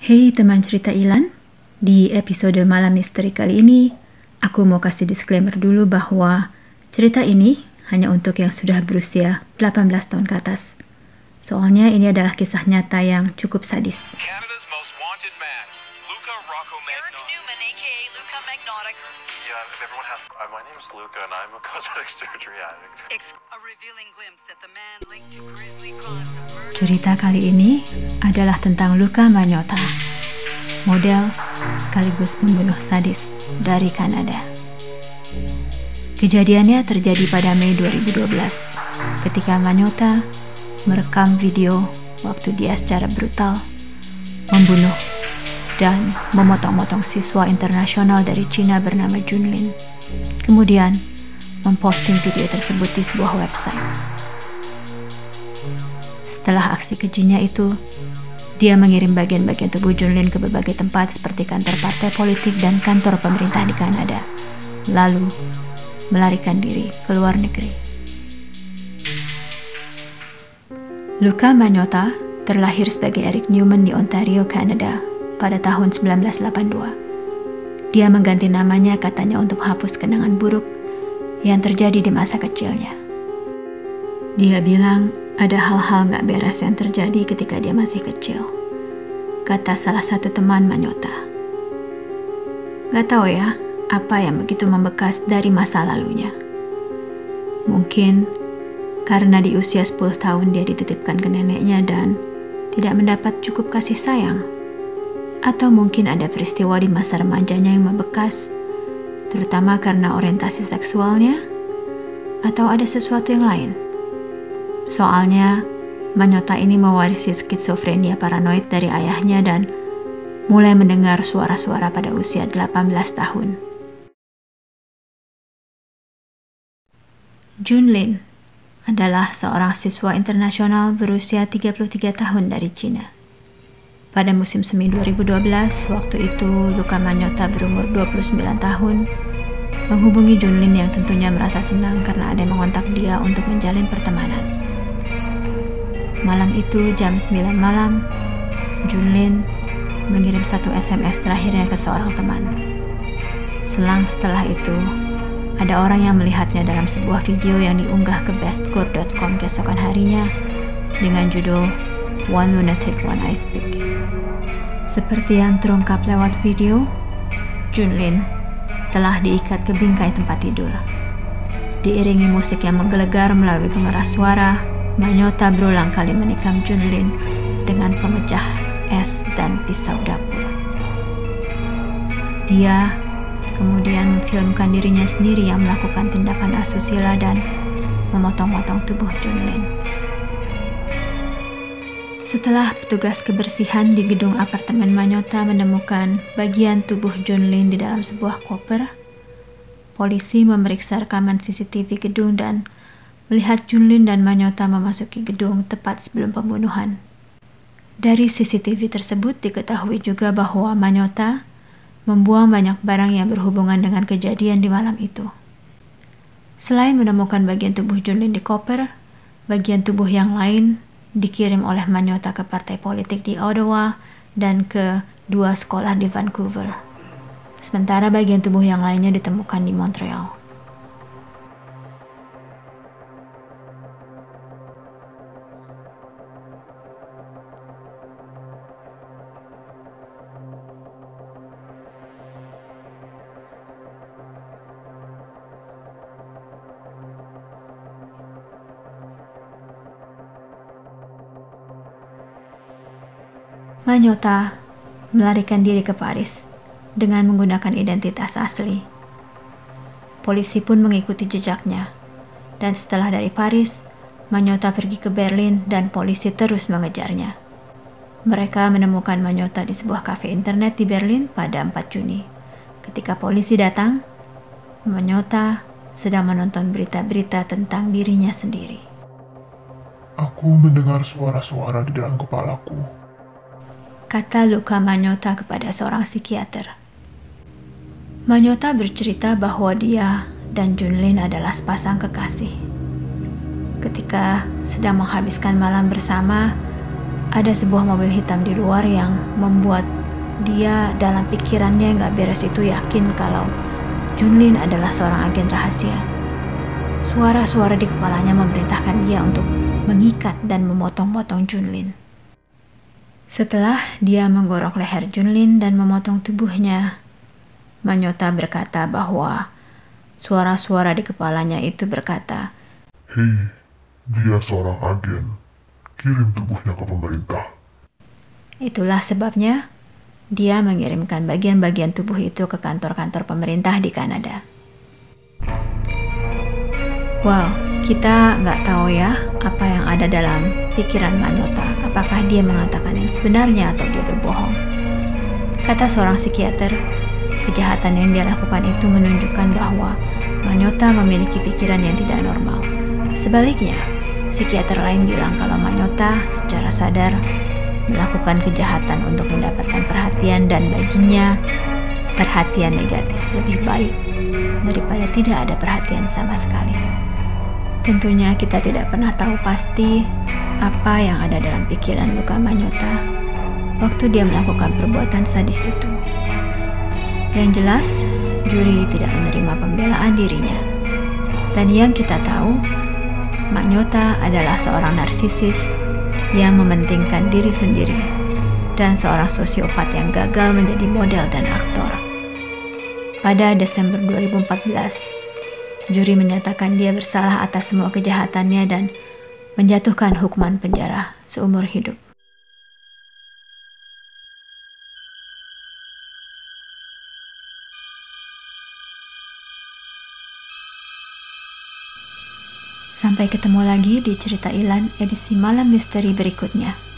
Hey teman cerita Ilan, di episode Malam Misteri kali ini, aku mau kasih disclaimer dulu bahwa cerita ini hanya untuk yang sudah berusia 18 tahun ke atas. Soalnya ini adalah kisah nyata yang cukup sadis. Canada's most wanted man, Luca Eric Newman, aka Luca Magnotic. Yeah, everyone has. My name is Luca, and I'm a cosmetic surgery addict. A revealing glimpse at the man linked to grisly crimes of murder. Cerita kali ini adalah tentang Luca Magnotta, model sekaligus pembunuh sadis dari Kanada. Kejadiannya terjadi pada Mei 2012 ketika Magnotta merekam video waktu dia secara brutal membunuh dan memotong-motong siswa internasional dari Cina bernama Junlin. Kemudian memposting video tersebut di sebuah website. Setelah aksi kejinya itu, dia mengirim bagian-bagian tubuh Junlin ke berbagai tempat seperti kantor partai politik dan kantor pemerintah di Kanada, lalu melarikan diri ke luar negeri. Luca Magnotta terlahir sebagai Eric Newman di Ontario, Kanada pada tahun 1982. Dia mengganti namanya katanya untuk menghapus kenangan buruk yang terjadi di masa kecilnya. Dia bilang ada hal-hal gak beres yang terjadi ketika dia masih kecil, kata salah satu teman Magnotta. Gak tahu ya, apa yang begitu membekas dari masa lalunya. Mungkin karena di usia 10 tahun dia dititipkan ke neneknya dan tidak mendapat cukup kasih sayang. Atau mungkin ada peristiwa di masa remajanya yang membekas, terutama karena orientasi seksualnya, atau ada sesuatu yang lain. Soalnya, Magnotta ini mewarisi skizofrenia paranoid dari ayahnya dan mulai mendengar suara-suara pada usia 18 tahun. Junlin adalah seorang siswa internasional berusia 33 tahun dari Cina. Pada musim semi 2012, waktu itu Luca Magnotta berumur 29 tahun, menghubungi Junlin yang tentunya merasa senang karena ada yang mengontak dia untuk menjalin pertemanan. Malam itu jam 9 malam, Junlin mengirim satu SMS terakhirnya ke seorang teman. Selang setelah itu, ada orang yang melihatnya dalam sebuah video yang diunggah ke bestcore.com keesokan harinya dengan judul One Lunatic, One I Speak. Seperti yang terungkap lewat video, Junlin telah diikat ke bingkai tempat tidur. Diiringi musik yang menggelegar melalui pengeras suara, Magnotta berulang kali menikam Junlin dengan pemecah es dan pisau dapur. Dia kemudian memfilmkan dirinya sendiri yang melakukan tindakan asusila dan memotong-motong tubuh Junlin. Setelah petugas kebersihan di gedung apartemen Magnotta menemukan bagian tubuh Junlin di dalam sebuah koper, polisi memeriksa rekaman CCTV gedung dan melihat Junlin dan Magnotta memasuki gedung tepat sebelum pembunuhan. Dari CCTV tersebut diketahui juga bahwa Magnotta membuang banyak barang yang berhubungan dengan kejadian di malam itu. Selain menemukan bagian tubuh Junlin di koper, bagian tubuh yang lain dikirim oleh Magnotta ke partai politik di Ottawa dan ke 2 sekolah di Vancouver. Sementara bagian tubuh yang lainnya ditemukan di Montreal. Magnotta melarikan diri ke Paris dengan menggunakan identitas asli. Polisi pun mengikuti jejaknya, dan setelah dari Paris, Magnotta pergi ke Berlin dan polisi terus mengejarnya. Mereka menemukan Magnotta di sebuah kafe internet di Berlin pada 4 Juni. Ketika polisi datang, Magnotta sedang menonton berita-berita tentang dirinya sendiri. Aku mendengar suara-suara di dalam kepalaku, kata Luca Magnotta kepada seorang psikiater. Magnotta bercerita bahwa dia dan Junlin adalah sepasang kekasih. Ketika sedang menghabiskan malam bersama, Ada sebuah mobil hitam di luar yang membuat dia dalam pikirannya nggak beres itu yakin kalau Junlin adalah seorang agen rahasia. Suara-suara di kepalanya memerintahkan dia untuk mengikat dan memotong-potong Junlin. Setelah dia menggorok leher Junlin dan memotong tubuhnya, Manyota berkata bahwa suara-suara di kepalanya itu berkata, Hei, dia seorang agen. Kirim tubuhnya ke pemerintah. itulah sebabnya dia mengirimkan bagian-bagian tubuh itu ke kantor-kantor pemerintah di Kanada. Wow, kita nggak tahu ya apa yang ada dalam pikiran Manyota. Apakah dia mengatakan yang sebenarnya atau dia berbohong. Kata seorang psikiater, kejahatan yang dia lakukan itu menunjukkan bahwa Manyota memiliki pikiran yang tidak normal. Sebaliknya, psikiater lain bilang kalau Manyota secara sadar melakukan kejahatan untuk mendapatkan perhatian dan baginya perhatian negatif lebih baik daripada tidak ada perhatian sama sekali. Tentunya kita tidak pernah tahu pasti apa yang ada dalam pikiran Luka Manyota waktu dia melakukan perbuatan sadis itu. Yang jelas, juri tidak menerima pembelaan dirinya. Dan yang kita tahu, Manyota adalah seorang narsisis yang mementingkan diri sendiri dan seorang sosiopat yang gagal menjadi model dan aktor. Pada Desember 2014, juri menyatakan dia bersalah atas semua kejahatannya dan menjatuhkan hukuman penjara seumur hidup. Sampai ketemu lagi di cerita Ilan edisi malam misteri berikutnya.